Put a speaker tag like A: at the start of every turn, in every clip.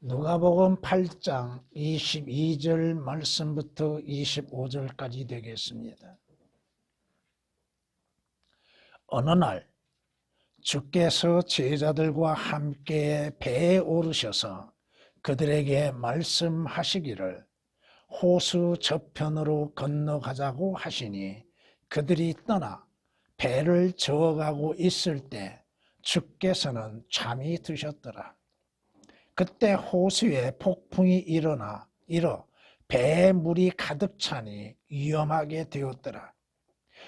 A: 누가복음 8장 22절 말씀부터 25절까지 되겠습니다. 어느 날 주께서 제자들과 함께 배에 오르셔서 그들에게 말씀하시기를 호수 저편으로 건너가자고 하시니 그들이 떠나 배를 저어가고 있을 때 주께서는 잠이 드셨더라. 그때 호수에 폭풍이 일어 배에 물이 가득 차니 위험하게 되었더라.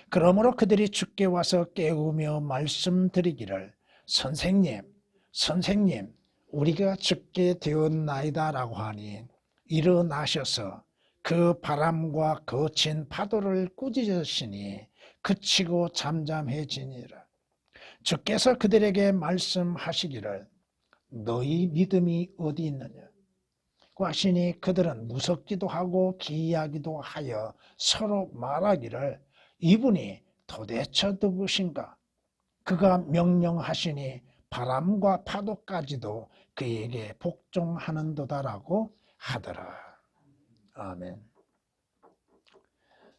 A: 그러므로 그들이 주께 와서 깨우며 말씀드리기를 선생님, 우리가 죽게 되었나이다 라고 하니 일어나셔서 그 바람과 거친 파도를 꾸짖으시니 그치고 잠잠해지니라. 주께서 그들에게 말씀하시기를 너희 믿음이 어디 있느냐 하시니 그들은 무섭기도 하고 기이하기도 하여 서로 말하기를 이분이 도대체 누구신가? 그가 명령하시니 바람과 파도까지도 그에게 복종하는도다라고 하더라. 아멘.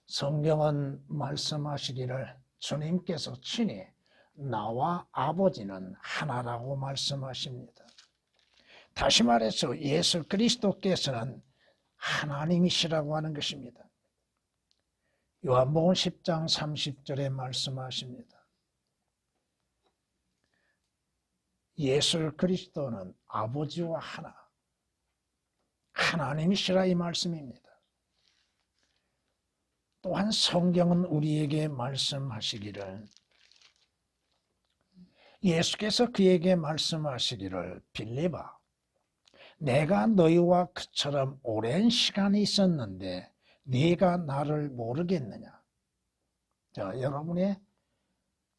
A: 성경은 말씀하시기를 주님께서 친히 나와 아버지는 하나라고 말씀하십니다. 다시 말해서 예수 그리스도께서는 하나님이시라고 하는 것입니다. 요한복음 10장 30절에 말씀하십니다. 예수 그리스도는 아버지와 하나님이시라 이 말씀입니다. 또한 성경은 우리에게 말씀하시기를 예수께서 그에게 말씀하시기를 빌립아 내가 너희와 그처럼 오랜 시간이 있었는데 네가 나를 모르겠느냐. 자, 여러분의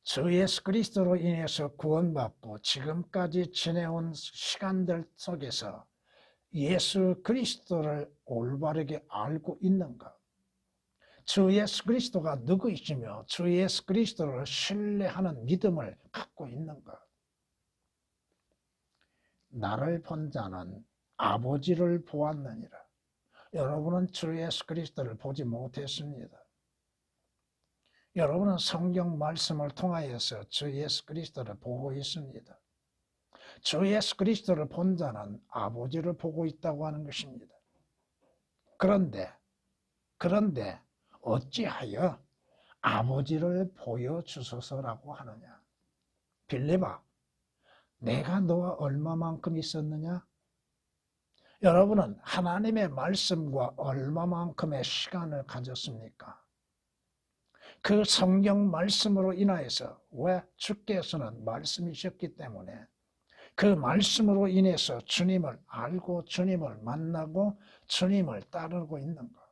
A: 주 예수 그리스도로 인해서 구원받고 지금까지 지내온 시간들 속에서 예수 그리스도를 올바르게 알고 있는가? 주 예수 그리스도가 누구이시며 주 예수 그리스도를 신뢰하는 믿음을 갖고 있는가? 나를 본 자는 아버지를 보았느니라. 여러분은 주 예수 그리스도를 보지 못했습니다. 여러분은 성경 말씀을 통하여서 주 예수 그리스도를 보고 있습니다. 주 예수 그리스도를 본 자는 아버지를 보고 있다고 하는 것입니다. 그런데 어찌하여 아버지를 보여주소서라고 하느냐? 빌립아, 내가 너와 얼마만큼 있었느냐? 여러분은 하나님의 말씀과 얼마만큼의 시간을 가졌습니까? 그 성경 말씀으로 인하여서 왜 주께서는 말씀이셨기 때문에 그 말씀으로 인해서 주님을 알고 주님을 만나고 주님을 따르고 있는가?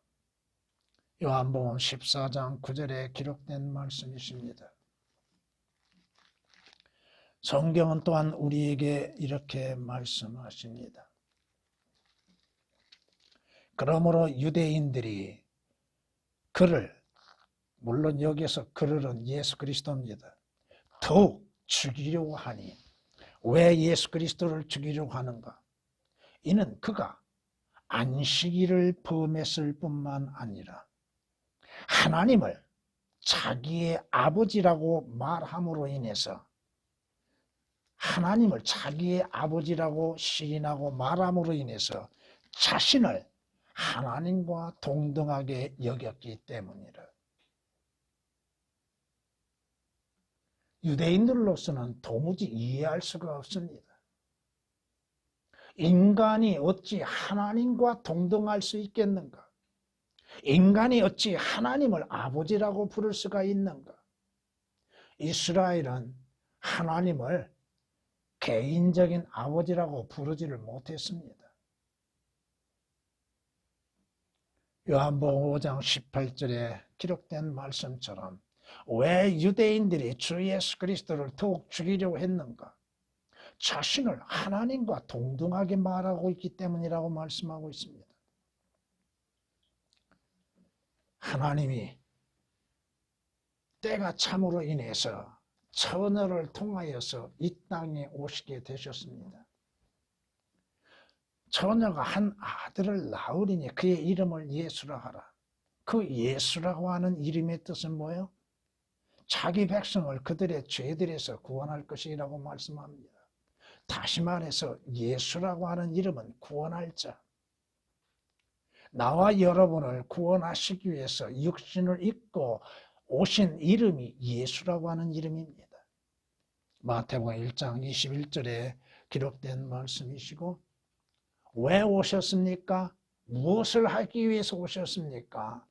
A: 요한복음 14장 9절에 기록된 말씀이십니다. 성경은 또한 우리에게 이렇게 말씀하십니다. 그러므로 유대인들이 그를, 물론 여기서 그를은 예수 그리스도입니다. 더욱 죽이려고 하니 왜 예수 그리스도를 죽이려고 하는가? 이는 그가 안식일을 범했을 뿐만 아니라 하나님을 자기의 아버지라고 말함으로 인해서 하나님을 자기의 아버지라고 시인하고 말함으로 인해서 자신을 하나님과 동등하게 여겼기 때문이라. 유대인들로서는 도무지 이해할 수가 없습니다. 인간이 어찌 하나님과 동등할 수 있겠는가? 인간이 어찌 하나님을 아버지라고 부를 수가 있는가? 이스라엘은 하나님을 개인적인 아버지라고 부르지를 못했습니다. 요한복음 5장 18절에 기록된 말씀처럼 왜 유대인들이 주 예수 그리스도를 더욱 죽이려고 했는가? 자신을 하나님과 동등하게 말하고 있기 때문이라고 말씀하고 있습니다. 하나님이 때가 참으로 인해서 처녀를 통하여서 이 땅에 오시게 되셨습니다. 처녀가 한 아들을 낳으리니 그의 이름을 예수라 하라. 그 예수라고 하는 이름의 뜻은 뭐예요? 자기 백성을 그들의 죄들에서 구원할 것이라고 말씀합니다. 다시 말해서 예수라고 하는 이름은 구원할 자. 나와 여러분을 구원하시기 위해서 육신을 입고 오신 이름이 예수라고 하는 이름입니다. 마태복음 1장 21절에 기록된 말씀이시고, 왜 오셨습니까? 무엇을 하기 위해서 오셨습니까?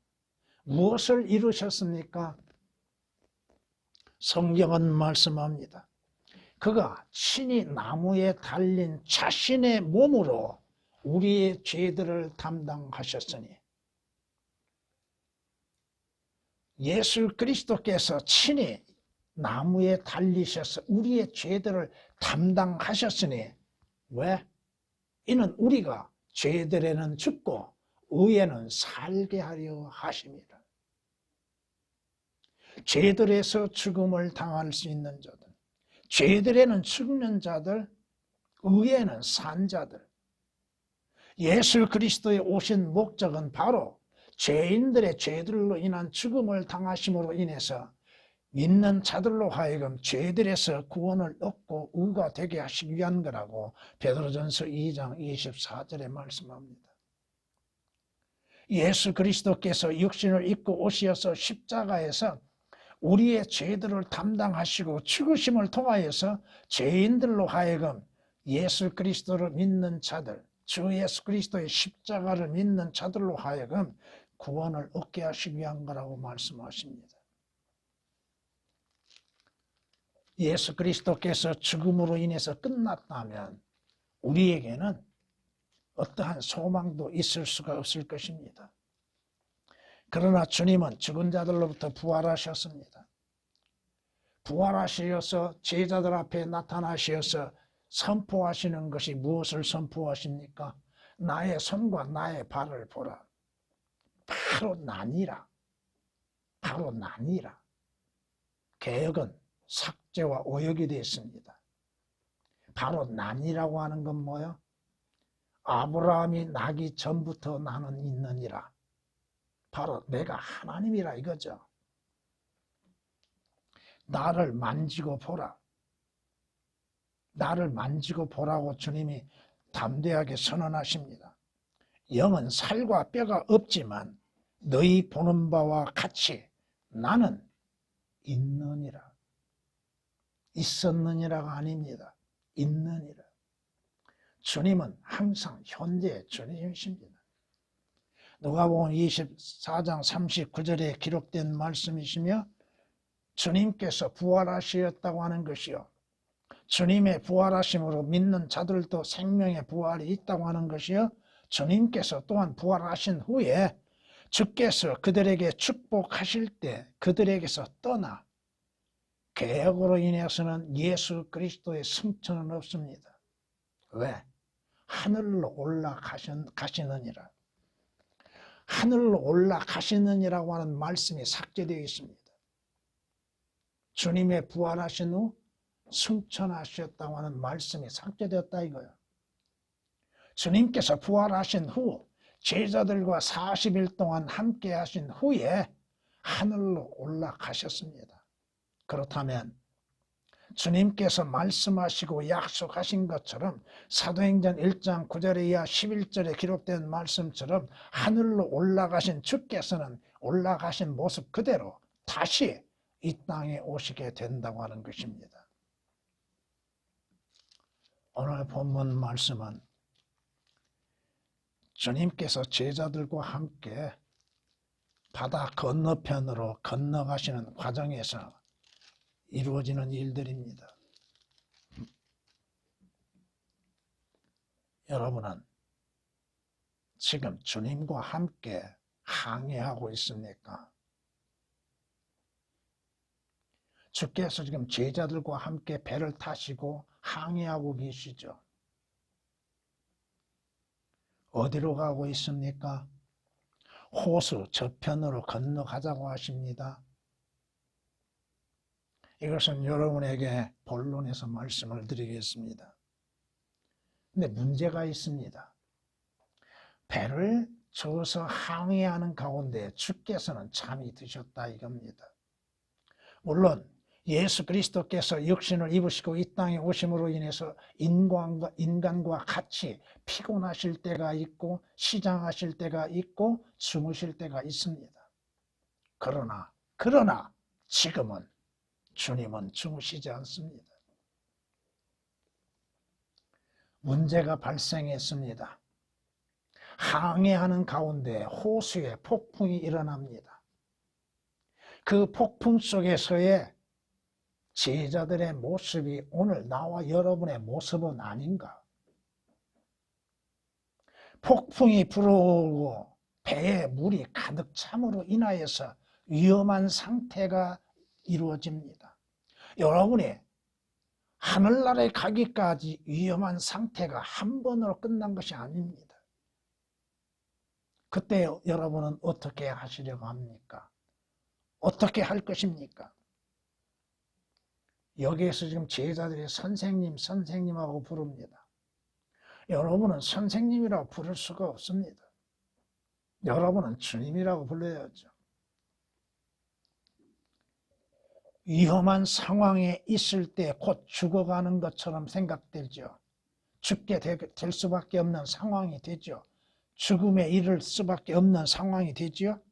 A: 무엇을 이루셨습니까? 성경은 말씀합니다. 그가 친히 나무에 달린 자신의 몸으로 우리의 죄들을 담당하셨으니, 예수 그리스도께서 친히 나무에 달리셔서 우리의 죄들을 담당하셨으니, 왜? 이는 우리가 죄들에는 죽고 의에는 살게 하려 하심이라. 죄들에서 죽음을 당할 수 있는 자들, 죄들에는 죽는 자들, 의에는 산 자들. 예수 그리스도의 오신 목적은 바로 죄인들의 죄들로 인한 죽음을 당하심으로 인해서 믿는 자들로 하여금 죄들에서 구원을 얻고 의가 되게 하시기 위한 거라고 베드로전서 2장 24절에 말씀합니다. 예수 그리스도께서 육신을 입고 오셔서 십자가에서 우리의 죄들을 담당하시고 죽으심을 통하여서 죄인들로 하여금 예수 그리스도를 믿는 자들, 주 예수 그리스도의 십자가를 믿는 자들로 하여금 구원을 얻게 하시기 위한 거라고 말씀하십니다. 예수 그리스도께서 죽음으로 인해서 끝났다면 우리에게는 어떠한 소망도 있을 수가 없을 것입니다. 그러나 주님은 죽은 자들로부터 부활하셨습니다. 부활하셔서 제자들 앞에 나타나셔서 선포하시는 것이 무엇을 선포하십니까? 나의 손과 나의 발을 보라. 바로 나니라. 바로 나니라. 개역은 삭제와 오역이 되어 있습니다. 바로 나니라고 하는 건 뭐예요? 아브라함이 나기 전부터 나는 있느니라. 바로 내가 하나님이라 이거죠. 나를 만지고 보라. 나를 만지고 보라고 주님이 담대하게 선언하십니다. 영은 살과 뼈가 없지만 너희 보는 바와 같이 나는 있느니라. 있었느니라가 아닙니다. 있느니라. 주님은 항상 현재의 주님이십니다. 누가복음 24장 39절에 기록된 말씀이시며, 주님께서 부활하셨다고 하는 것이요, 주님의 부활하심으로 믿는 자들도 생명의 부활이 있다고 하는 것이요, 주님께서 또한 부활하신 후에 주께서 그들에게 축복하실 때 그들에게서 떠나 개혁으로 인해서는 예수 그리스도의 승천은 없습니다. 왜? 하늘로 올라가시느니라. 하늘로 올라가시느니라고 하는 말씀이 삭제되어 있습니다. 주님의 부활하신 후 승천하셨다고 하는 말씀이 삭제되었다 이거예요. 주님께서 부활하신 후 제자들과 40일 동안 함께 하신 후에 하늘로 올라가셨습니다. 그렇다면 주님께서 말씀하시고 약속하신 것처럼 사도행전 1장 9절에 이하 11절에 기록된 말씀처럼 하늘로 올라가신 주께서는 올라가신 모습 그대로 다시 이 땅에 오시게 된다고 하는 것입니다. 오늘 본문 말씀은 주님께서 제자들과 함께 바다 건너편으로 건너가시는 과정에서 이루어지는 일들입니다. 여러분은 지금 주님과 함께 항해하고 있습니까? 주께서 지금 제자들과 함께 배를 타시고 항해하고 계시죠. 어디로 가고 있습니까? 호수 저편으로 건너가자고 하십니다. 이것은 여러분에게 본론에서 말씀을 드리겠습니다. 근데 문제가 있습니다. 배를 저어서 항해하는 가운데 주께서는 잠이 드셨다 이겁니다. 물론 예수 그리스도께서 육신을 입으시고 이 땅에 오심으로 인해서 인간과 같이 피곤하실 때가 있고 시장하실 때가 있고 주무실 때가 있습니다. 그러나 지금은 주님은 주무시지 않습니다. 문제가 발생했습니다. 항해하는 가운데 호수에 폭풍이 일어납니다. 그 폭풍 속에서의 제자들의 모습이 오늘 나와 여러분의 모습은 아닌가? 폭풍이 불어오고 배에 물이 가득 참으로 인하여서 위험한 상태가 이루어집니다. 여러분이 하늘나라에 가기까지 위험한 상태가 한 번으로 끝난 것이 아닙니다. 그때 여러분은 어떻게 하시려고 합니까? 어떻게 할 것입니까? 여기에서 지금 제자들이 선생님하고 부릅니다. 여러분은 선생님이라고 부를 수가 없습니다. 여러분은 주님이라고 불러야죠. 위험한 상황에 있을 때 곧 죽어가는 것처럼 생각되죠. 죽게 될 수밖에 없는 상황이 되죠. 죽음에 이를 수밖에 없는 상황이 되죠.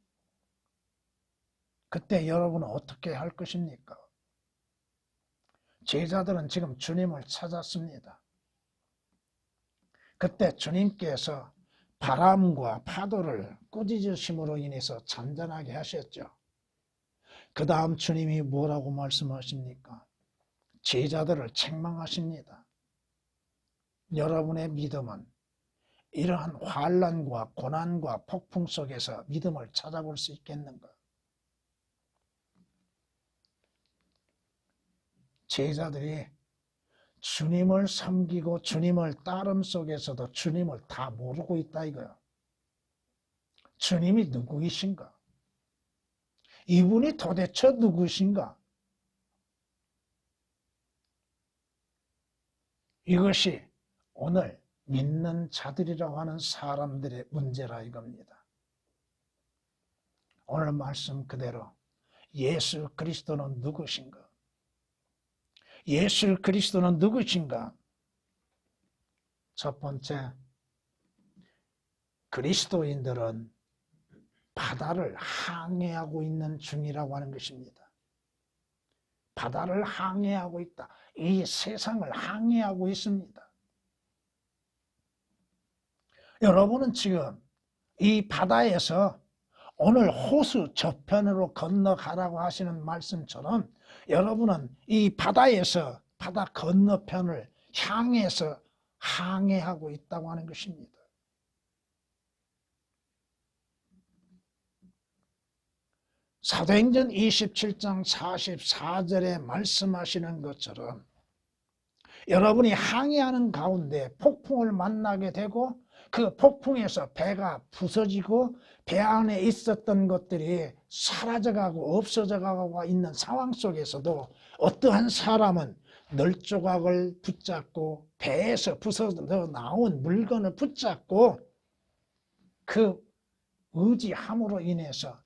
A: 그때 여러분은 어떻게 할 것입니까? 제자들은 지금 주님을 찾았습니다. 그때 주님께서 바람과 파도를 꾸짖으심으로 인해서 잔잔하게 하셨죠. 그 다음 주님이 뭐라고 말씀하십니까? 제자들을 책망하십니다. 여러분의 믿음은 이러한 환난과 고난과 폭풍 속에서 믿음을 찾아볼 수 있겠는가? 제자들이 주님을 섬기고 주님을 따름 속에서도 주님을 다 모르고 있다 이거야. 주님이 누구이신가? 이분이 도대체 누구신가? 이것이 오늘 믿는 자들이라고 하는 사람들의 문제라 이겁니다. 오늘 말씀 그대로 예수 그리스도는 누구신가? 예수 그리스도는 누구신가? 첫 번째, 그리스도인들은 바다를 항해하고 있는 중이라고 하는 것입니다. 바다를 항해하고 있다. 이 세상을 항해하고 있습니다. 여러분은 지금 이 바다에서 오늘 호수 저편으로 건너가라고 하시는 말씀처럼 여러분은 이 바다에서 바다 건너편을 향해서 항해하고 있다고 하는 것입니다. 사도행전 27장 44절에 말씀하시는 것처럼 여러분이 항해하는 가운데 폭풍을 만나게 되고 그 폭풍에서 배가 부서지고 배 안에 있었던 것들이 사라져가고 없어져가고 있는 상황 속에서도 어떠한 사람은 널조각을 붙잡고 배에서 부서져 나온 물건을 붙잡고 그 의지함으로 인해서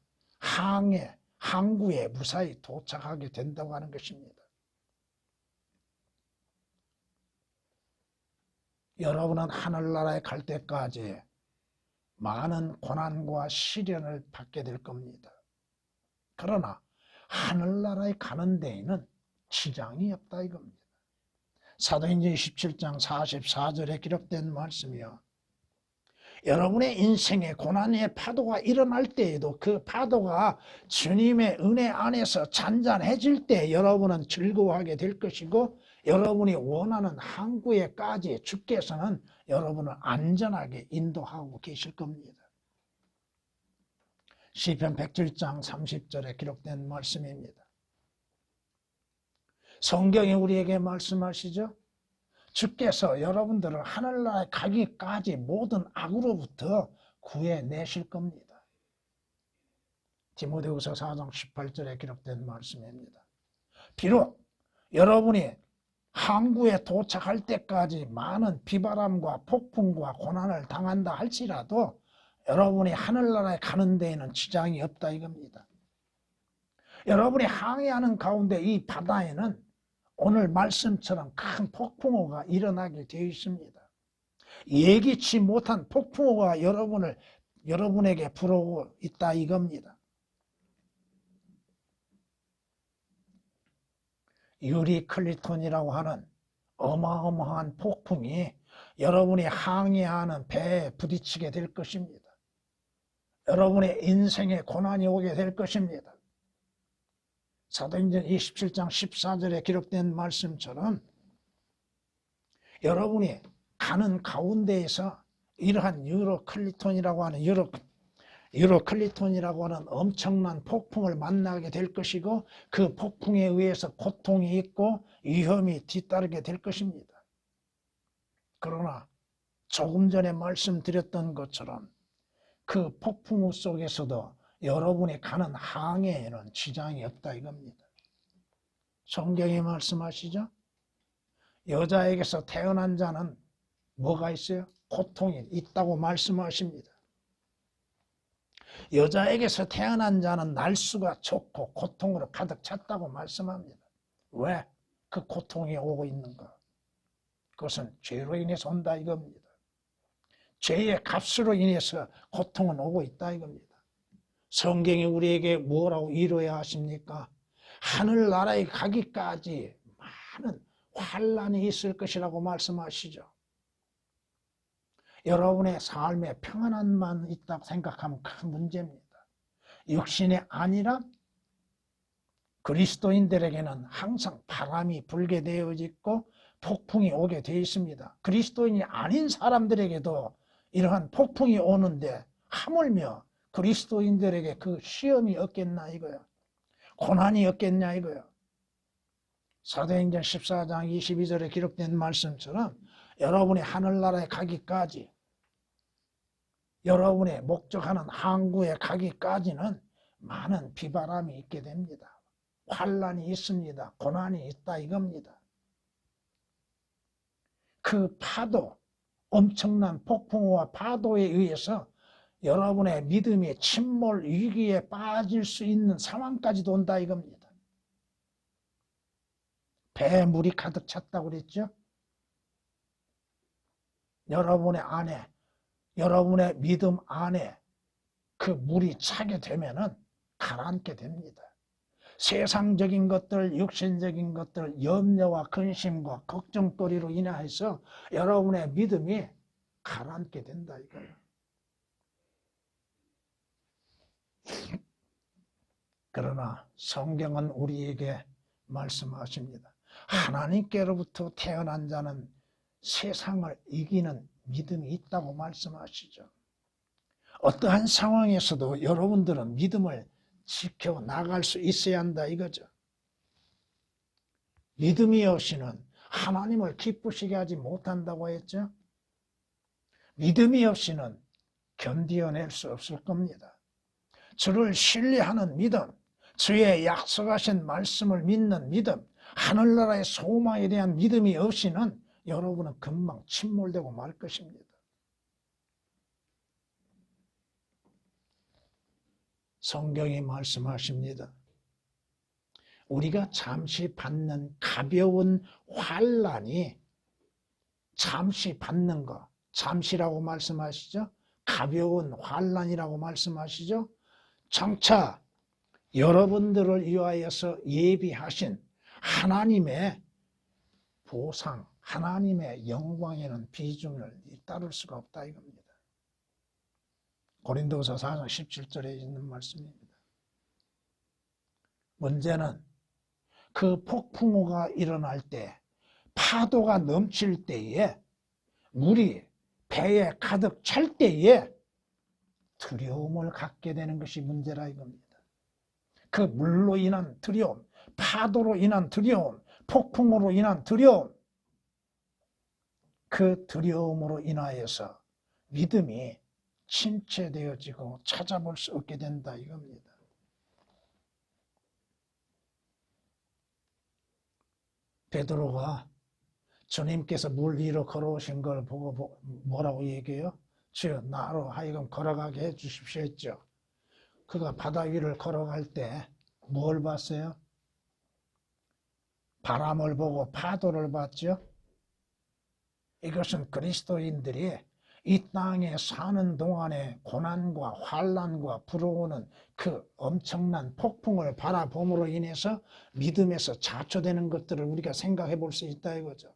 A: 항구에 무사히 도착하게 된다고 하는 것입니다. 여러분은 하늘나라에 갈 때까지 많은 고난과 시련을 받게 될 겁니다. 그러나 하늘나라에 가는 데에는 지장이 없다 이겁니다. 사도행전 27장 44절에 기록된 말씀이요. 여러분의 인생에 고난의 파도가 일어날 때에도 그 파도가 주님의 은혜 안에서 잔잔해질 때 여러분은 즐거워하게 될 것이고 여러분이 원하는 항구에까지 주께서는 여러분을 안전하게 인도하고 계실 겁니다. 시편 107장 30절에 기록된 말씀입니다. 성경이 우리에게 말씀하시죠. 주께서 여러분들을 하늘나라에 가기까지 모든 악으로부터 구해내실 겁니다. 디모데후서 4장 18절에 기록된 말씀입니다. 비록 여러분이 항구에 도착할 때까지 많은 비바람과 폭풍과 고난을 당한다 할지라도 여러분이 하늘나라에 가는 데에는 지장이 없다 이겁니다. 여러분이 항해하는 가운데 이 바다에는 오늘 말씀처럼 큰 폭풍우가 일어나게 되어 있습니다. 예기치 못한 폭풍우가 여러분에게 불어오고 있다 이겁니다. 유리클리톤이라고 하는 어마어마한 폭풍이 여러분이 항해하는 배에 부딪히게 될 것입니다. 여러분의 인생에 고난이 오게 될 것입니다. 사도행전 27장 14절에 기록된 말씀처럼 여러분이 가는 가운데에서 이러한 유로클리톤이라고 하는 엄청난 폭풍을 만나게 될 것이고 그 폭풍에 의해서 고통이 있고 위험이 뒤따르게 될 것입니다. 그러나 조금 전에 말씀드렸던 것처럼 그 폭풍우 속에서도 여러분이 가는 항해에는 지장이 없다 이겁니다. 성경이 말씀하시죠? 여자에게서 태어난 자는 뭐가 있어요? 고통이 있다고 말씀하십니다. 여자에게서 태어난 자는 날수가 좋고 고통으로 가득 찼다고 말씀합니다. 왜 그 고통이 오고 있는가? 그것은 죄로 인해서 온다 이겁니다. 죄의 값으로 인해서 고통은 오고 있다 이겁니다. 성경이 우리에게 뭐라고 이루어야 하십니까? 하늘나라에 가기까지 많은 환난이 있을 것이라고 말씀하시죠. 여러분의 삶에 평안함만 있다고 생각하면 큰 문제입니다. 육신이 아니라 그리스도인들에게는 항상 바람이 불게 되어 있고 폭풍이 오게 되어 있습니다. 그리스도인이 아닌 사람들에게도 이러한 폭풍이 오는데 하물며 그리스도인들에게 그 시험이 없겠나 이거야. 고난이 없겠냐 이거야. 사도행전 14장 22절에 기록된 말씀처럼 여러분이 하늘나라에 가기까지 여러분의 목적하는 항구에 가기까지는 많은 비바람이 있게 됩니다. 환난이 있습니다. 고난이 있다 이겁니다. 그 파도, 엄청난 폭풍우와 파도에 의해서 여러분의 믿음이 침몰 위기에 빠질 수 있는 상황까지도 온다 이겁니다. 배에 물이 가득 찼다고 그랬죠? 여러분의 안에, 여러분의 믿음 안에 그 물이 차게 되면은 가라앉게 됩니다. 세상적인 것들, 육신적인 것들, 염려와 근심과 걱정거리로 인해서 여러분의 믿음이 가라앉게 된다 이거예요. 그러나 성경은 우리에게 말씀하십니다. 하나님께로부터 태어난 자는 세상을 이기는 믿음이 있다고 말씀하시죠. 어떠한 상황에서도 여러분들은 믿음을 지켜나갈 수 있어야 한다 이거죠. 믿음이 없이는 하나님을 기쁘시게 하지 못한다고 했죠. 믿음이 없이는 견디어낼 수 없을 겁니다. 주를 신뢰하는 믿음, 주의 약속하신 말씀을 믿는 믿음, 하늘나라의 소망에 대한 믿음이 없이는 여러분은 금방 침몰되고 말 것입니다. 성경이 말씀하십니다. 우리가 잠시 받는 가벼운 환난이 잠시 받는 것, 잠시라고 말씀하시죠? 가벼운 환난이라고 말씀하시죠? 장차 여러분들을 위하여서 예비하신 하나님의 보상, 하나님의 영광에는 비중을 따를 수가 없다 이겁니다. 고린도서 4장 17절에 있는 말씀입니다. 문제는 그 폭풍우가 일어날 때, 파도가 넘칠 때에, 물이 배에 가득 찰 때에 두려움을 갖게 되는 것이 문제라 이겁니다. 그 물로 인한 두려움, 파도로 인한 두려움, 폭풍으로 인한 두려움, 그 두려움으로 인하여서 믿음이 침체되어지고 찾아볼 수 없게 된다 이겁니다. 베드로가 주님께서 물 위로 걸어오신 걸 보고 뭐라고 얘기해요? 주여 나로 하여금 걸어가게 해주십시오 했죠. 그가 바다 위를 걸어갈 때 뭘 봤어요? 바람을 보고 파도를 봤죠. 이것은 그리스도인들이 이 땅에 사는 동안에 고난과 환난과 불어오는 그 엄청난 폭풍을 바라봄으로 인해서 믿음에서 자초되는 것들을 우리가 생각해 볼 수 있다 이거죠.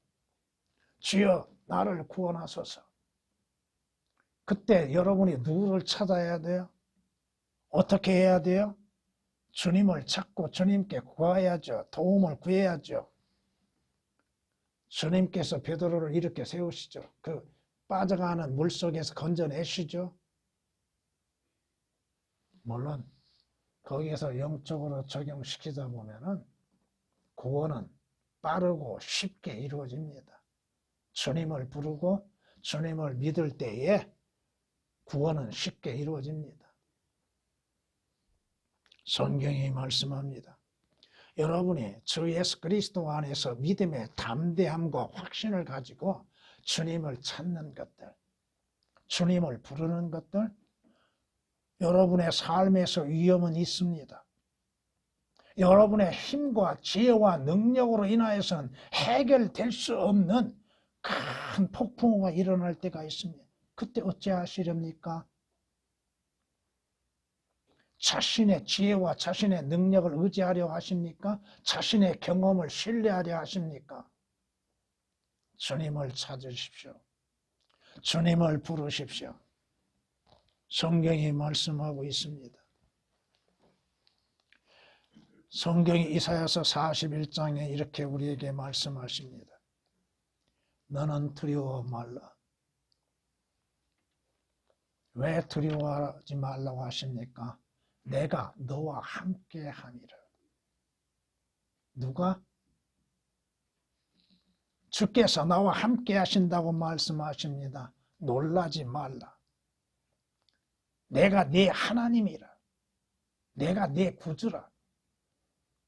A: 주여 나를 구원하소서. 그때 여러분이 누구를 찾아야 돼요? 어떻게 해야 돼요? 주님을 찾고 주님께 구해야죠. 도움을 구해야죠. 주님께서 베드로를 이렇게 세우시죠. 그 빠져가는 물속에서 건져내시죠. 물론 거기에서 영적으로 적용시키다 보면은 구원은 빠르고 쉽게 이루어집니다. 주님을 부르고 주님을 믿을 때에 구원은 쉽게 이루어집니다. 성경이 말씀합니다. 여러분이 주 예수 그리스도 안에서 믿음의 담대함과 확신을 가지고 주님을 찾는 것들, 주님을 부르는 것들, 여러분의 삶에서 위험은 있습니다. 여러분의 힘과 지혜와 능력으로 인하여서는 해결될 수 없는 큰 폭풍우가 일어날 때가 있습니다. 그때 어찌하시렵니까? 자신의 지혜와 자신의 능력을 의지하려 하십니까? 자신의 경험을 신뢰하려 하십니까? 주님을 찾으십시오. 주님을 부르십시오. 성경이 말씀하고 있습니다. 성경이 이사야서 41장에 이렇게 우리에게 말씀하십니다. 너는 두려워 말라. 왜 두려워하지 말라고 하십니까? 내가 너와 함께 함이라. 누가? 주께서 나와 함께 하신다고 말씀하십니다. 놀라지 말라. 내가 네 하나님이라. 내가 네 구주라.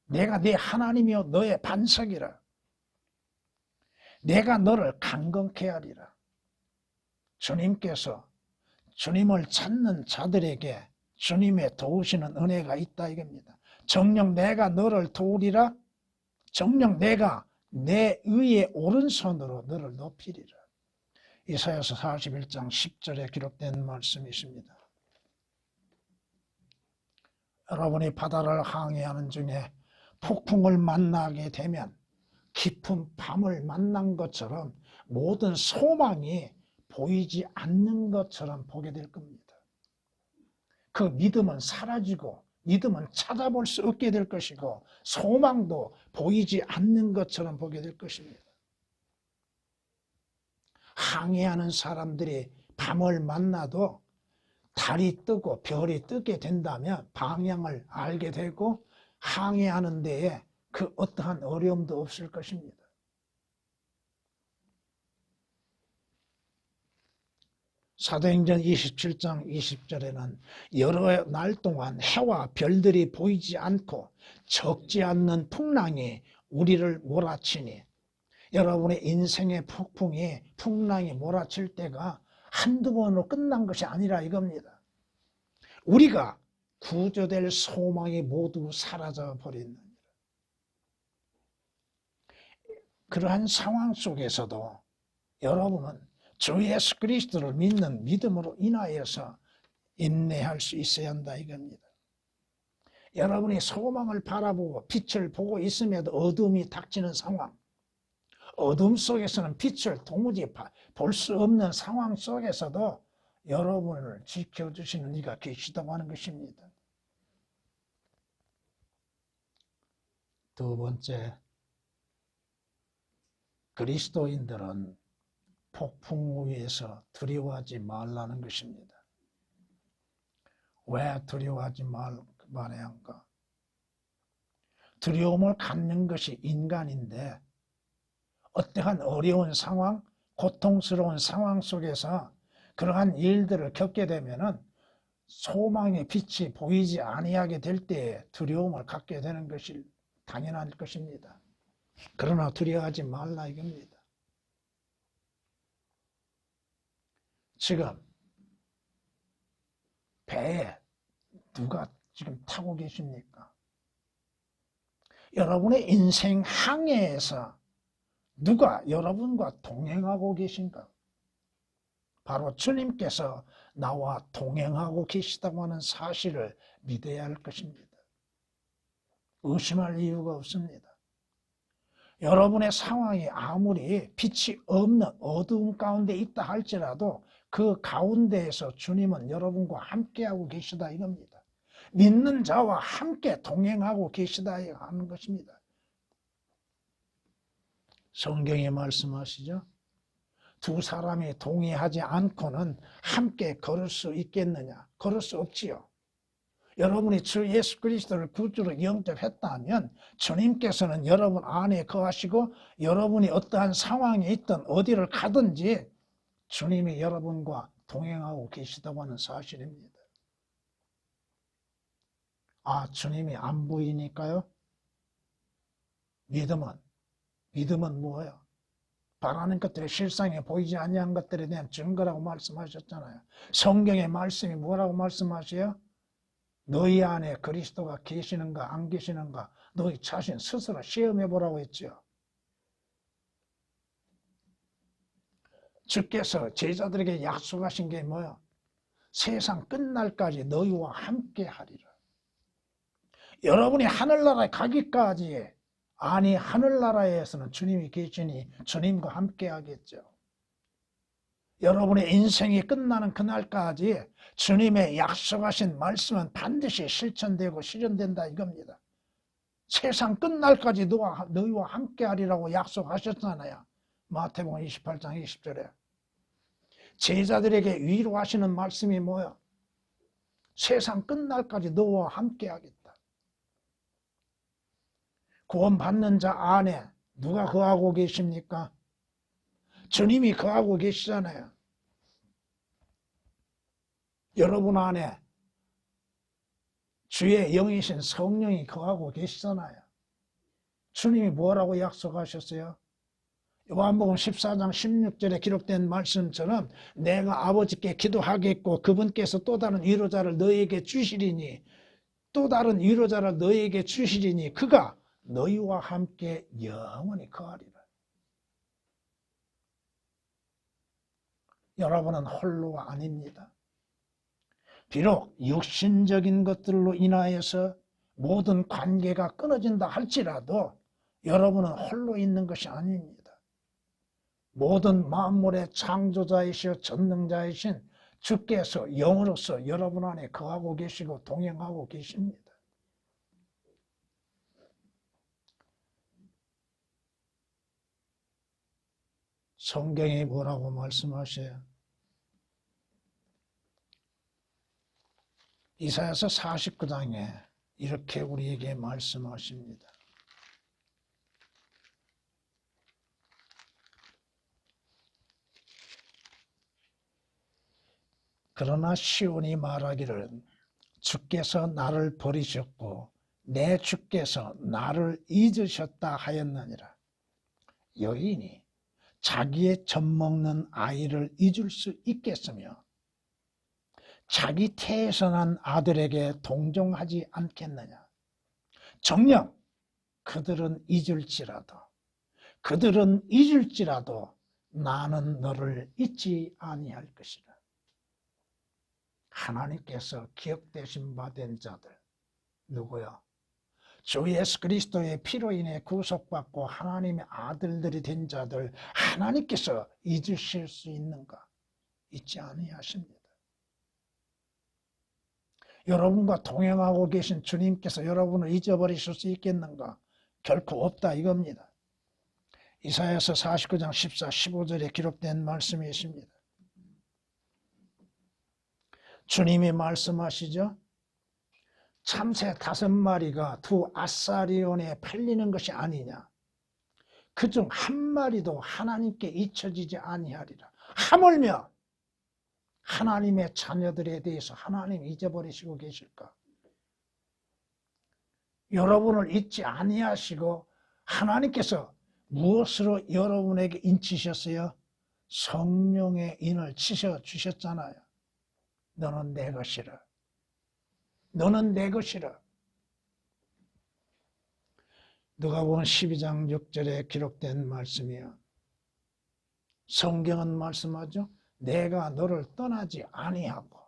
A: 내가 네 하나님이요 너의 반석이라. 내가 너를 강건케 하리라. 주님께서 주님을 찾는 자들에게 주님의 도우시는 은혜가 있다 이겁니다. 정녕 내가 너를 도우리라. 정녕 내가 내 의의 오른손으로 너를 높이리라. 이사야서 41장 10절에 기록된 말씀이십니다. 여러분이 바다를 항해하는 중에 폭풍을 만나게 되면 깊은 밤을 만난 것처럼 모든 소망이 보이지 않는 것처럼 보게 될 겁니다. 그 믿음은 사라지고 믿음은 찾아볼 수 없게 될 것이고 소망도 보이지 않는 것처럼 보게 될 것입니다. 항해하는 사람들이 밤을 만나도 달이 뜨고 별이 뜨게 된다면 방향을 알게 되고 항해하는 데에 그 어떠한 어려움도 없을 것입니다. 사도행전 27장 20절에는 여러 날 동안 해와 별들이 보이지 않고 적지 않는 풍랑이 우리를 몰아치니, 여러분의 인생의 풍랑이 몰아칠 때가 한두 번으로 끝난 것이 아니라 이겁니다. 우리가 구조될 소망이 모두 사라져 버린다. 그러한 상황 속에서도 여러분은 주 예수 그리스도를 믿는 믿음으로 인하여서 인내할 수 있어야 한다 이겁니다. 여러분이 소망을 바라보고 빛을 보고 있음에도 어둠이 닥치는 상황, 어둠 속에서는 빛을 도무지 볼 수 없는 상황 속에서도 여러분을 지켜주시는 이가 계시다고 하는 것입니다. 두 번째, 그리스도인들은 폭풍 위에서 두려워하지 말라는 것입니다. 왜 두려워하지 말아야 한가? 두려움을 갖는 것이 인간인데 어떠한 어려운 상황, 고통스러운 상황 속에서 그러한 일들을 겪게 되면은 소망의 빛이 보이지 아니하게 될 때에 두려움을 갖게 되는 것이 당연한 것입니다. 그러나 두려워하지 말라 이겁니다. 지금 배에 누가 지금 타고 계십니까? 여러분의 인생 항해에서 누가 여러분과 동행하고 계신가? 바로 주님께서 나와 동행하고 계시다고 하는 사실을 믿어야 할 것입니다. 의심할 이유가 없습니다. 여러분의 상황이 아무리 빛이 없는 어두운 가운데 있다 할지라도 그 가운데에서 주님은 여러분과 함께하고 계시다 이겁니다. 믿는 자와 함께 동행하고 계시다 하는 것입니다. 성경에 말씀하시죠. 두 사람이 동의하지 않고는 함께 걸을 수 있겠느냐? 걸을 수 없지요. 여러분이 주 예수 그리스도를 구주로 영접했다면 주님께서는 여러분 안에 거하시고 여러분이 어떠한 상황에 있든 어디를 가든지 주님이 여러분과 동행하고 계시다고 하는 사실입니다. 아, 주님이 안 보이니까요? 믿음은 뭐예요? 바라는 것들이 실상에 보이지 아니한 것들에 대한 증거라고 말씀하셨잖아요. 성경의 말씀이 뭐라고 말씀하세요? 너희 안에 그리스도가 계시는가 안 계시는가 너희 자신 스스로 시험해 보라고 했죠. 주께서 제자들에게 약속하신 게 뭐야? 세상 끝날까지 너희와 함께 하리라. 여러분이 하늘나라에 가기까지 아니 하늘나라에서는 주님이 계시니 주님과 함께 하겠죠. 여러분의 인생이 끝나는 그날까지 주님의 약속하신 말씀은 반드시 실천되고 실현된다 이겁니다. 세상 끝날까지 너희와 함께 하리라고 약속하셨잖아요. 마태복음 28장 20절에. 제자들에게 위로하시는 말씀이 뭐야? 세상 끝날까지 너와 함께 하겠다. 구원받는 자 안에 누가 거하고 계십니까? 주님이 거하고 계시잖아요. 여러분 안에 주의 영이신 성령이 거하고 계시잖아요. 주님이 뭐라고 약속하셨어요? 요한복음 14장 16절에 기록된 말씀처럼 내가 아버지께 기도하겠고 그분께서 또 다른 위로자를 너희에게 주시리니 그가 너희와 함께 영원히 거하리라. 여러분은 홀로가 아닙니다. 비록 육신적인 것들로 인하여서 모든 관계가 끊어진다 할지라도 여러분은 홀로 있는 것이 아닙니다. 모든 만물의 창조자이시여 전능자이신 주께서 영으로서 여러분 안에 거하고 계시고 동행하고 계십니다. 성경이 뭐라고 말씀하셔요? 이사야서 49장에 이렇게 우리에게 말씀하십니다. 그러나 시온이 말하기를 주께서 나를 버리셨고 내 주께서 나를 잊으셨다 하였느니라. 여인이 자기의 젖먹는 아이를 잊을 수 있겠으며 자기 태에서 난 아들에게 동정하지 않겠느냐. 정녕 그들은 잊을지라도 나는 너를 잊지 아니할 것이라. 하나님께서 기억되신 바 된 자들 누구야? 주 예수 그리스도의 피로 인해 구속받고 하나님의 아들들이 된 자들 하나님께서 잊으실 수 있는가? 잊지 아니하십니다. 여러분과 동행하고 계신 주님께서 여러분을 잊어버리실 수 있겠는가? 결코 없다 이겁니다. 이사야서 49장 14, 15절에 기록된 말씀이 있습니다. 주님이 말씀하시죠. 참새 5마리가 두 아사리온에 팔리는 것이 아니냐. 그중 한 마리도 하나님께 잊혀지지 아니하리라. 하물며 하나님의 자녀들에 대해서 하나님 잊어버리시고 계실까? 여러분을 잊지 아니하시고 하나님께서 무엇으로 여러분에게 인치셨어요? 성령의 인을 치셔 주셨잖아요. 너는 내 것이라. 너는 내 것이라. 누가복음 12장 6절에 기록된 말씀이요. 성경은 말씀하죠. 내가 너를 떠나지 아니하고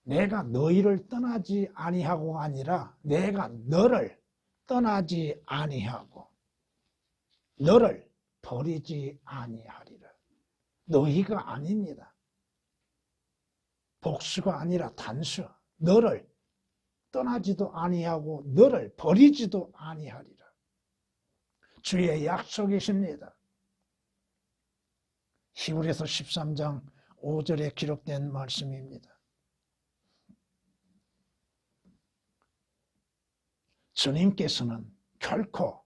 A: 내가 너희를 떠나지 아니하고가 아니라 내가 너를 떠나지 아니하고 너를 버리지 아니하리라. 너희가 아닙니다. 복수가 아니라 단수. 너를 떠나지도 아니하고 너를 버리지도 아니하리라. 주의 약속이십니다. 히브리서 13장 5절에 기록된 말씀입니다. 주님께서는 결코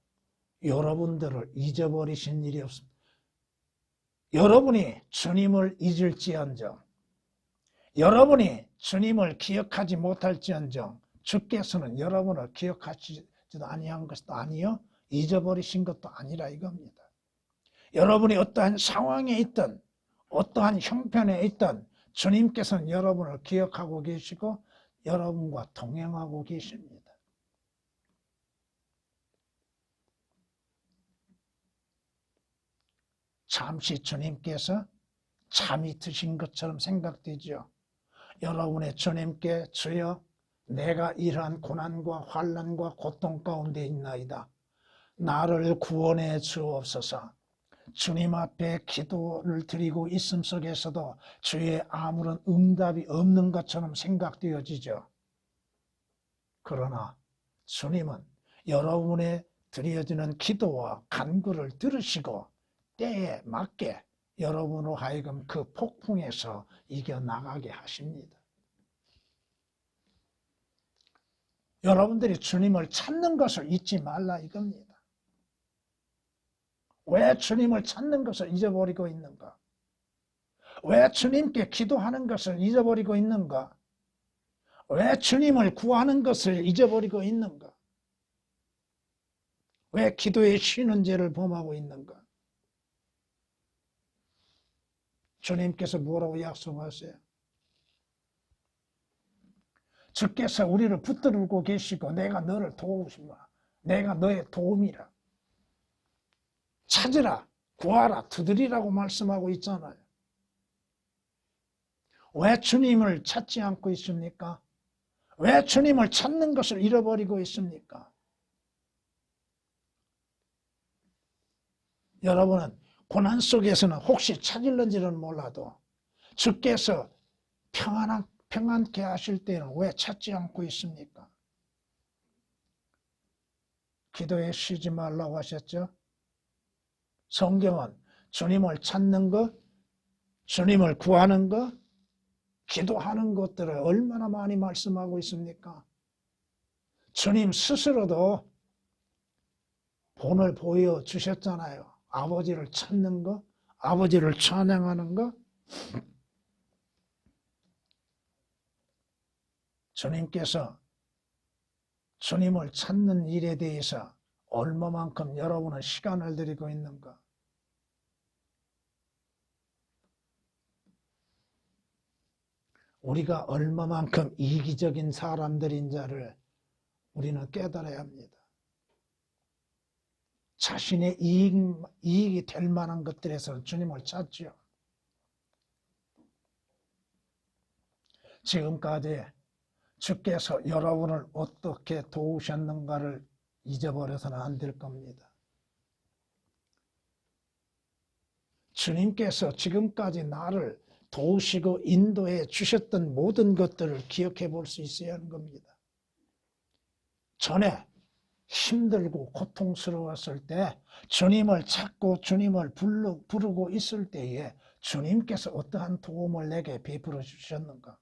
A: 여러분들을 잊어버리신 일이 없습니다. 여러분이 주님을 잊을지언정, 여러분이 주님을 기억하지 못할지언정 주께서는 여러분을 기억하시지도 아니한 것도 아니요 잊어버리신 것도 아니라 이겁니다. 여러분이 어떠한 상황에 있든 어떠한 형편에 있든 주님께서는 여러분을 기억하고 계시고 여러분과 동행하고 계십니다. 잠시 주님께서 잠이 드신 것처럼 생각되죠. 여러분의 주님께 주여 내가 이러한 고난과 환난과 고통 가운데 있나이다. 나를 구원해 주옵소서. 주님 앞에 기도를 드리고 있음 속에서도 주의 아무런 응답이 없는 것처럼 생각되어지죠. 그러나 주님은 여러분의 드려지는 기도와 간구를 들으시고 때에 맞게 여러분으로 하여금 그 폭풍에서 이겨나가게 하십니다. 여러분들이 주님을 찾는 것을 잊지 말라 이겁니다. 왜 주님을 찾는 것을 잊어버리고 있는가? 왜 주님께 기도하는 것을 잊어버리고 있는가? 왜 주님을 구하는 것을 잊어버리고 있는가? 왜 기도에 쉬는 죄를 범하고 있는가? 주님께서 뭐라고 약속하세요? 주께서 우리를 붙들고 계시고 내가 너를 도우시마. 내가 너의 도움이라. 찾으라, 구하라, 두드리라고 말씀하고 있잖아요. 왜 주님을 찾지 않고 있습니까? 왜 주님을 찾는 것을 잃어버리고 있습니까? 여러분은 고난 속에서는 혹시 찾을는지는 몰라도 주께서 평안케 하실 때는 왜 찾지 않고 있습니까? 기도에 쉬지 말라고 하셨죠? 성경은 주님을 찾는 것, 주님을 구하는 것, 기도하는 것들을 얼마나 많이 말씀하고 있습니까? 주님 스스로도 본을 보여주셨잖아요. 아버지를 찾는 것, 아버지를 찬양하는 것. 주님께서 주님을 찾는 일에 대해서 얼마만큼 여러분은 시간을 들이고 있는가? 우리가 얼마만큼 이기적인 사람들인지를 우리는 깨달아야 합니다. 자신의 이익이 될 만한 것들에서 주님을 찾죠. 지금까지 주께서 여러분을 어떻게 도우셨는가를 잊어버려서는 안 될 겁니다. 주님께서 지금까지 나를 도우시고 인도해 주셨던 모든 것들을 기억해 볼 수 있어야 하는 겁니다. 전에 힘들고 고통스러웠을 때 주님을 찾고 주님을 부르고 있을 때에 주님께서 어떠한 도움을 내게 베풀어 주셨는가,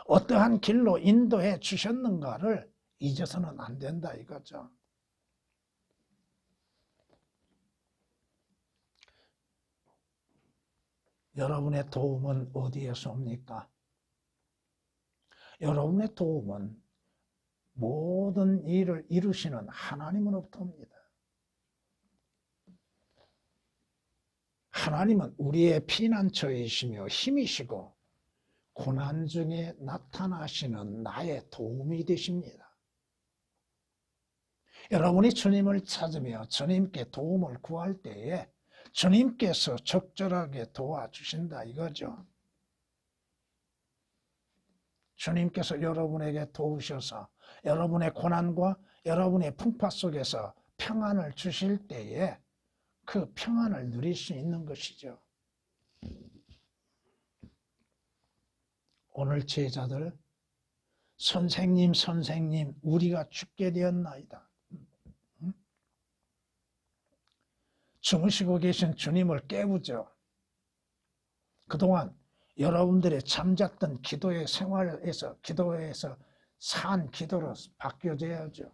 A: 어떠한 길로 인도해 주셨는가를 잊어서는 안 된다 이거죠. 여러분의 도움은 어디에서 옵니까? 여러분의 도움은 모든 일을 이루시는 하나님으로부터 옵니다. 하나님은 우리의 피난처이시며 힘이시고 고난 중에 나타나시는 나의 도움이 되십니다. 여러분이 주님을 찾으며 주님께 도움을 구할 때에 주님께서 적절하게 도와주신다 이거죠. 주님께서 여러분에게 도우셔서 여러분의 고난과 여러분의 풍파 속에서 평안을 주실 때에 그 평안을 누릴 수 있는 것이죠. 오늘 제자들, 선생님 우리가 죽게 되었나이다. 주무시고 계신 주님을 깨우죠. 그동안 여러분들의 잠잤던 기도의 생활에서 기도에서 산 기도로 바뀌어져야죠.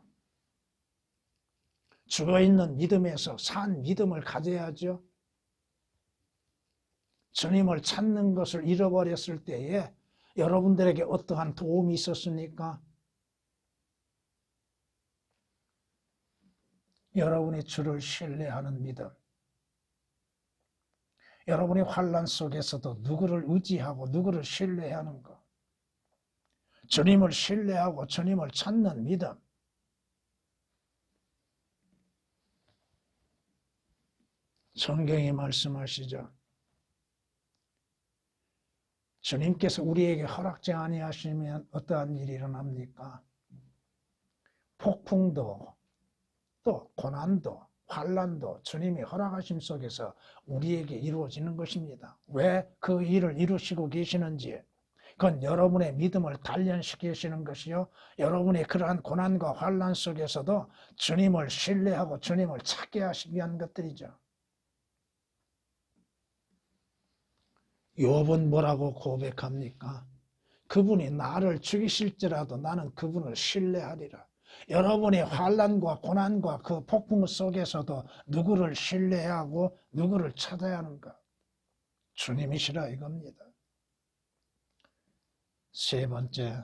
A: 죽어있는 믿음에서 산 믿음을 가져야죠. 주님을 찾는 것을 잃어버렸을 때에 여러분들에게 어떠한 도움이 있었습니까? 여러분이 주를 신뢰하는 믿음. 여러분이 환난 속에서도 누구를 의지하고 누구를 신뢰하는 것. 주님을 신뢰하고 주님을 찾는 믿음. 성경이 말씀하시죠. 주님께서 우리에게 허락지 아니하시면 어떠한 일이 일어납니까? 폭풍도 또 고난도 환난도 주님이 허락하심 속에서 우리에게 이루어지는 것입니다. 왜 그 일을 이루시고 계시는지 그건 여러분의 믿음을 단련시키시는 것이요 여러분의 그러한 고난과 환난 속에서도 주님을 신뢰하고 주님을 찾게 하시기 위한 것들이죠. 욥은 뭐라고 고백합니까? 그분이 나를 죽이실지라도 나는 그분을 신뢰하리라. 여러분의 환난과 고난과 그 폭풍 속에서도 누구를 신뢰하고 누구를 찾아야 하는가? 주님이시라 이겁니다. 세 번째,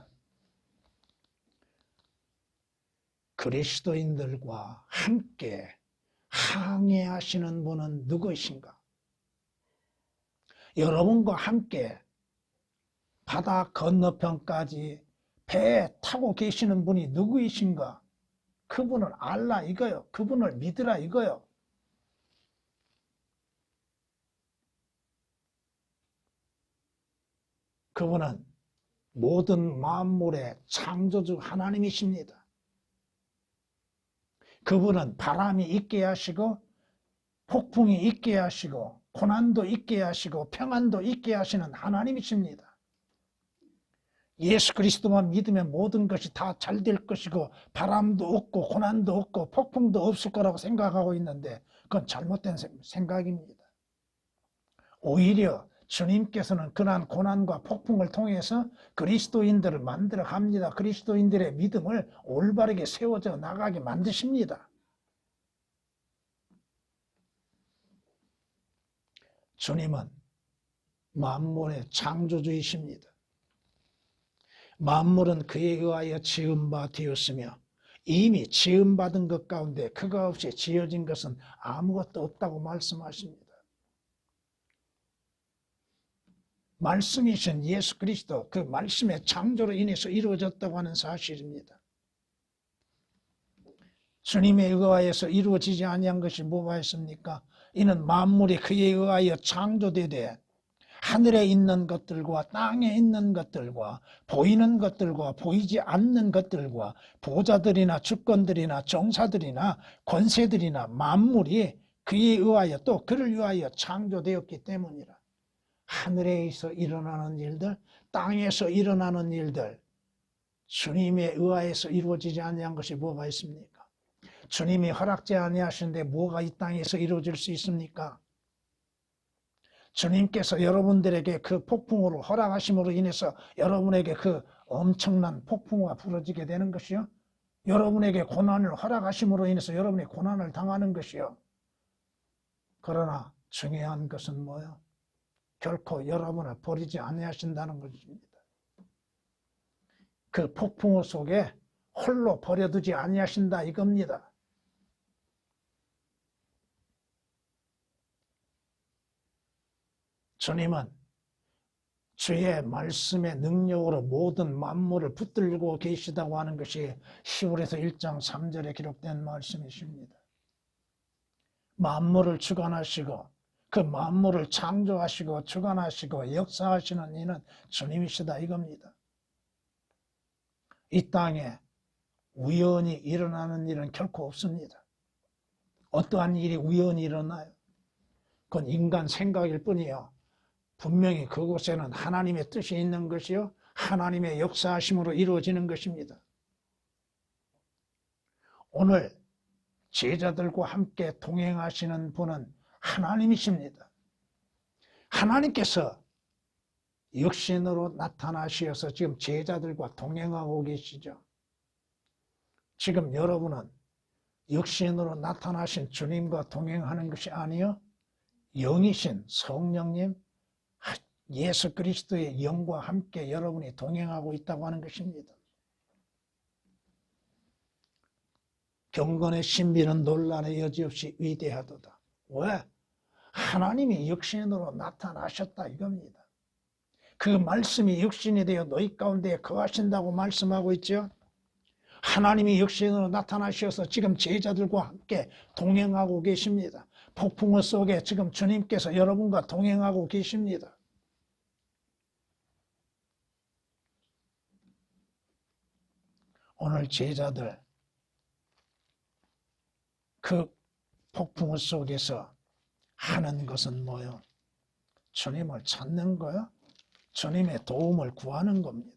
A: 그리스도인들과 함께 항해하시는 분은 누구이신가? 여러분과 함께 바다 건너편까지 배에 타고 계시는 분이 누구이신가? 그분을 알라 이거요. 그분을 믿으라 이거요. 그분은 모든 만물의 창조주 하나님이십니다. 그분은 바람이 있게 하시고 폭풍이 있게 하시고 고난도 있게 하시고 평안도 있게 하시는 하나님이십니다. 예수 그리스도만 믿으면 모든 것이 다 잘 될 것이고 바람도 없고 고난도 없고 폭풍도 없을 거라고 생각하고 있는데 그건 잘못된 생각입니다. 오히려 주님께서는 그러한 고난과 폭풍을 통해서 그리스도인들을 만들어 갑니다. 그리스도인들의 믿음을 올바르게 세워져 나가게 만드십니다. 주님은 만물의 창조주이십니다. 만물은 그에 의하여 지음바 되었으며 이미 지음받은 것 가운데 그가 없이 지어진 것은 아무것도 없다고 말씀하십니다. 말씀이신 예수 그리스도 그 말씀의 창조로 인해서 이루어졌다고 하는 사실입니다. 주님에 의하여서 이루어지지 아니한 것이 뭐가 있습니까? 이는 만물이 그에 의하여 창조되되 하늘에 있는 것들과 땅에 있는 것들과 보이는 것들과 보이지 않는 것들과 보좌들이나 주권들이나 정사들이나 권세들이나 만물이 그에 의하여 또 그를 위하여 창조되었기 때문이라. 하늘에서 일어나는 일들, 땅에서 일어나는 일들, 주님에 의하여서 이루어지지 아니한 것이 뭐가 있습니까? 주님이 허락지 아니하시는데 뭐가 이 땅에서 이루어질 수 있습니까? 주님께서 여러분들에게 그 폭풍으로 허락하심으로 인해서 여러분에게 그 엄청난 폭풍우가 불어지게 되는 것이요. 여러분에게 고난을 허락하심으로 인해서 여러분이 고난을 당하는 것이요. 그러나 중요한 것은 뭐요? 결코 여러분을 버리지 아니하신다는 것입니다. 그 폭풍우 속에 홀로 버려두지 아니하신다 이겁니다. 주님은 주의 말씀의 능력으로 모든 만물을 붙들고 계시다고 하는 것이 히브리서 1장 3절에 기록된 말씀이십니다. 만물을 주관하시고 그 만물을 창조하시고 주관하시고 역사하시는 이는 주님이시다 이겁니다. 이 땅에 우연히 일어나는 일은 결코 없습니다. 어떠한 일이 우연히 일어나요? 그건 인간 생각일 뿐이요. 분명히 그곳에는 하나님의 뜻이 있는 것이요. 하나님의 역사하심으로 이루어지는 것입니다. 오늘 제자들과 함께 동행하시는 분은 하나님이십니다. 하나님께서 육신으로 나타나셔서 지금 제자들과 동행하고 계시죠. 지금 여러분은 육신으로 나타나신 주님과 동행하는 것이 아니요, 영이신 성령님 예수 그리스도의 영과 함께 여러분이 동행하고 있다고 하는 것입니다. 경건의 신비는 논란의 여지없이 위대하도다. 왜? 하나님이 육신으로 나타나셨다 이겁니다. 그 말씀이 육신이 되어 너희 가운데 거하신다고 말씀하고 있죠. 하나님이 육신으로 나타나셔서 지금 제자들과 함께 동행하고 계십니다. 폭풍우 속에 지금 주님께서 여러분과 동행하고 계십니다. 오늘 제자들 그 폭풍우 속에서 하는 것은 뭐요? 주님을 찾는 거요? 주님의 도움을 구하는 겁니다.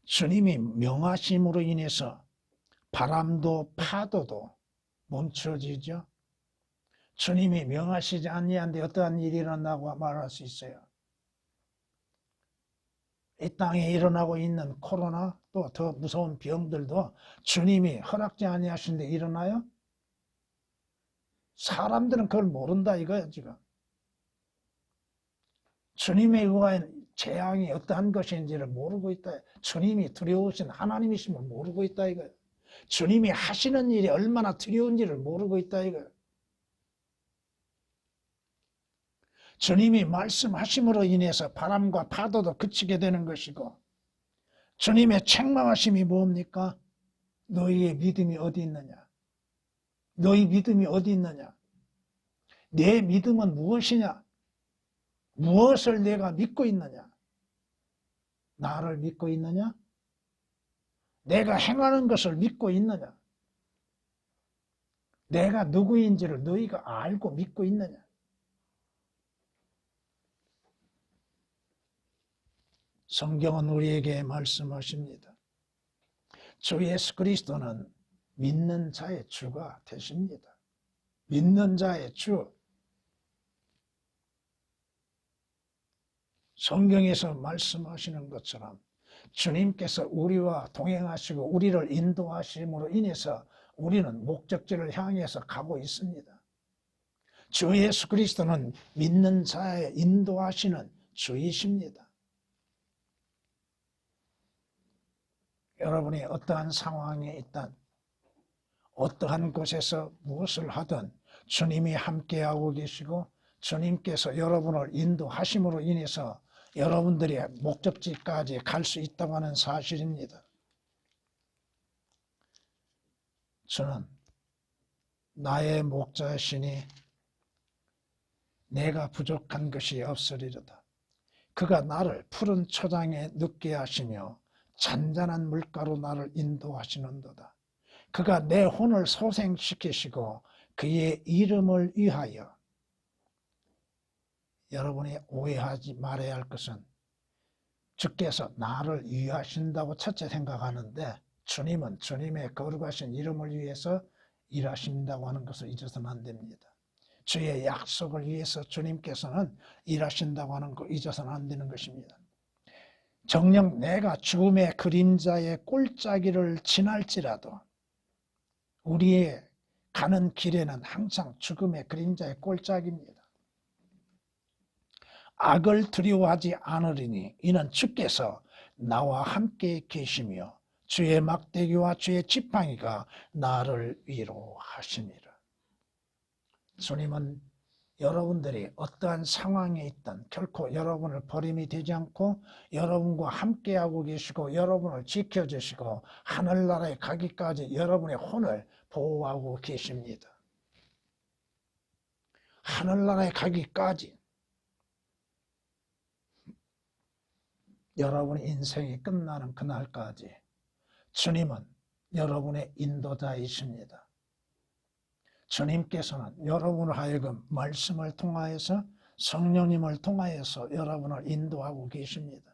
A: 주님이 명하심으로 인해서 바람도 파도도 멈춰지죠. 주님이 명하시지 아니한데 어떠한 일이 일어나고 말할 수 있어요. 이 땅에 일어나고 있는 코로나 또 더 무서운 병들도 주님이 허락지 아니하신데 일어나요? 사람들은 그걸 모른다 이거예요 지금. 주님에 의한 재앙이 어떠한 것인지를 모르고 있다. 주님이 두려우신 하나님이심을 모르고 있다 이거예요. 주님이 하시는 일이 얼마나 두려운지를 모르고 있다 이거예요. 주님이 말씀하심으로 인해서 바람과 파도도 그치게 되는 것이고, 주님의 책망하심이 뭡니까? 너희의 믿음이 어디 있느냐? 너희 믿음이 어디 있느냐? 내 믿음은 무엇이냐? 무엇을 내가 믿고 있느냐? 나를 믿고 있느냐? 내가 행하는 것을 믿고 있느냐? 내가 누구인지를 너희가 알고 믿고 있느냐? 성경은 우리에게 말씀하십니다. 주 예수 그리스도는 믿는 자의 주가 되십니다. 믿는 자의 주. 성경에서 말씀하시는 것처럼 주님께서 우리와 동행하시고 우리를 인도하심으로 인해서 우리는 목적지를 향해서 가고 있습니다. 주 예수 그리스도는 믿는 자의 인도하시는 주이십니다. 여러분이 어떠한 상황에 있든 어떠한 곳에서 무엇을 하든 주님이 함께하고 계시고 주님께서 여러분을 인도하심으로 인해서 여러분들이 목적지까지 갈 수 있다고 하는 사실입니다. 저는 나의 목자시니 내가 부족한 것이 없으리로다. 그가 나를 푸른 초장에 눕게 하시며 잔잔한 물가로 나를 인도하시는도다. 그가 내 혼을 소생시키시고 그의 이름을 위하여. 여러분이 오해하지 말아야 할 것은 주께서 나를 위하신다고 첫째 생각하는데 주님은 주님의 거룩하신 이름을 위해서 일하신다고 하는 것을 잊어서는 안 됩니다. 주의 약속을 위해서 주님께서는 일하신다고 하는 거 잊어서는 안 되는 것입니다. 정녕 내가 죽음의 그림자의 꼴짜기를 지날지라도 우리의 가는 길에는 항상 죽음의 그림자의 꼴짜기입니다. 악을 두려워하지 않으리니 이는 주께서 나와 함께 계시며 주의 막대기와 주의 지팡이가 나를 위로하시니라. 주님은 여러분들이 어떠한 상황에 있든 결코 여러분을 버림이 되지 않고 여러분과 함께하고 계시고 여러분을 지켜주시고 하늘나라에 가기까지 여러분의 혼을 보호하고 계십니다. 하늘나라에 가기까지 여러분의 인생이 끝나는 그날까지 주님은 여러분의 인도자이십니다. 주님께서는 여러분을 하여금 말씀을 통하여서 성령님을 통하여서 여러분을 인도하고 계십니다.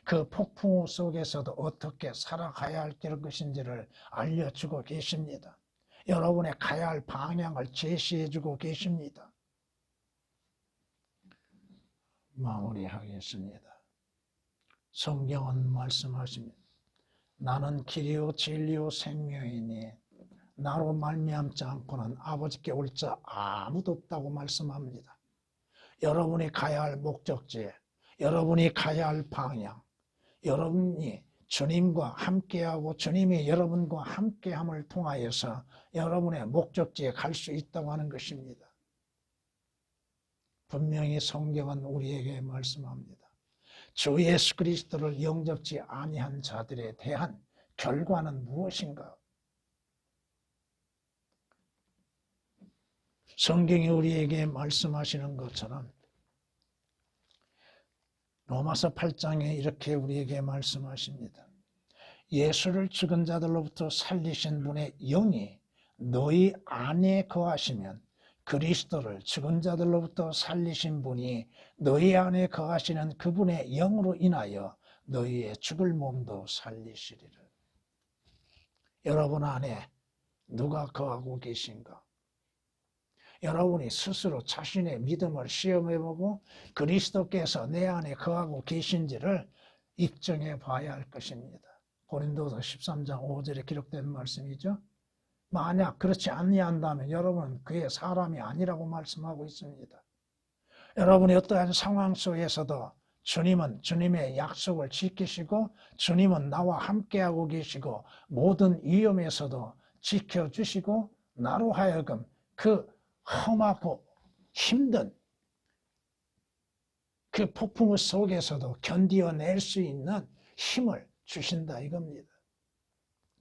A: 그 폭풍 속에서도 어떻게 살아가야 할 것인지를 알려주고 계십니다. 여러분의 가야 할 방향을 제시해주고 계십니다. 마무리하겠습니다. 성경은 말씀하십니다. 나는 길이요 진리요 생명이니 나로 말미암지 않고는 아버지께 올 자 아무도 없다고 말씀합니다. 여러분이 가야 할 목적지, 여러분이 가야 할 방향, 여러분이 주님과 함께하고 주님이 여러분과 함께함을 통하여서 여러분의 목적지에 갈 수 있다고 하는 것입니다. 분명히 성경은 우리에게 말씀합니다. 주 예수 그리스도를 영접지 아니한 자들에 대한 결과는 무엇인가? 성경이 우리에게 말씀하시는 것처럼 로마서 8장에 이렇게 우리에게 말씀하십니다. 예수를 죽은 자들로부터 살리신 분의 영이 너희 안에 거하시면 그리스도를 죽은 자들로부터 살리신 분이 너희 안에 거하시는 그분의 영으로 인하여 너희의 죽을 몸도 살리시리라. 여러분 안에 누가 거하고 계신가? 여러분이 스스로 자신의 믿음을 시험해보고 그리스도께서 내 안에 거하고 계신지를 입증해 봐야 할 것입니다. 고린도서 13장 5절에 기록된 말씀이죠. 만약 그렇지 아니한다면 여러분은 그의 사람이 아니라고 말씀하고 있습니다. 여러분이 어떠한 상황 속에서도 주님은 주님의 약속을 지키시고 주님은 나와 함께하고 계시고 모든 위험에서도 지켜주시고 나로 하여금 그 험하고 힘든 그 폭풍 속에서도 견디어낼 수 있는 힘을 주신다 이겁니다.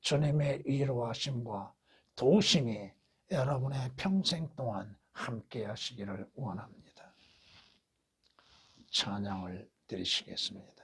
A: 주님의 위로하심과 도우심이 여러분의 평생 동안 함께 하시기를 원합니다. 찬양을 드리시겠습니다.